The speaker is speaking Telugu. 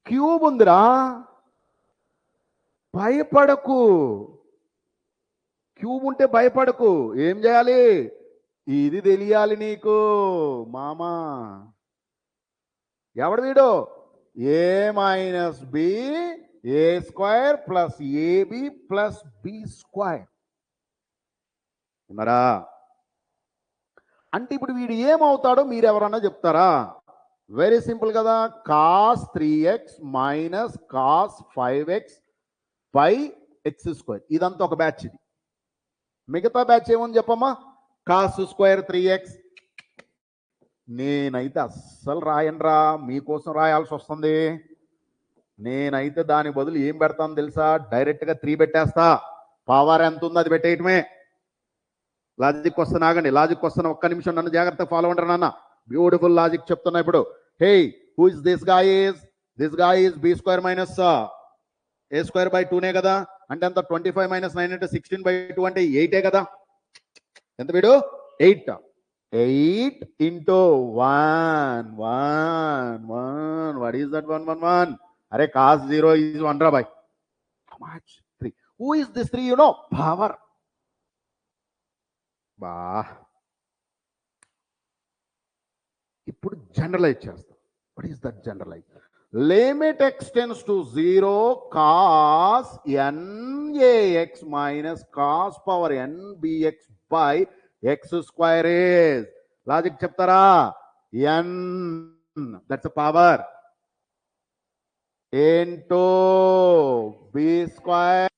క్యూబ్ ఉందిరా, భయపడకు. క్యూబ్ ఉంటే భయపడకు. ఏం చేయాలి? ఇది తెలియాలి నీకు మామా. ఎవడు వీడు? A minus B A square plus AB plus B square. ఉన్నారా? అంటే ఇప్పుడు వీడు ఏమవుతాడో మీరు ఎవరన్నా చెప్తారా? వెరీ సింపుల్ కదా. Cos 3x minus cos 5x by x square. ఇదంతా ఒక బ్యాచ్. ఇది మిగతా బ్యాచ్ ఏముంది చెప్పమ్మా? Cos square 3x. నేనైతే అస్సలు రాయనరా, మీకోసం రాయాల్సి వస్తుంది. నేనైతే దాని బదులు ఏం పెడతాను తెలుసా? డైరెక్ట్గా 3 పెట్టేస్తా. పవర్ ఎంత ఉంది అది పెట్టేయటమే. లాజిక్ వస్తాను, ఆగండి. లాజిక్ వస్తాను, ఒక్క నిమిషం నన్ను జాగ్రత్తగా ఫాలో అంటారు నాన్న. బ్యూటిఫుల్ లాజిక్ చెప్తున్నా ఇప్పుడు. Hey, who is this guy? This guy is B square minus A square by 2నే కదా. అంటే అంత 25 మైనస్ 9 అంటే 16/2 అంటే 8 కదా. ఎంత వీడు? 8. 8 into 1 1 1. What is that 1 1 1? అరే cos 0 is 1 రా bye. How much? 3. Who is this 3? You know, power. బా, ఇప్పుడు జనరలైజ్ చేస్తాం. What is that generalise? Limit x tends to 0 cos nax minus cos power nbx by X square is. Logic చెప్తారా? n, that's power, into B square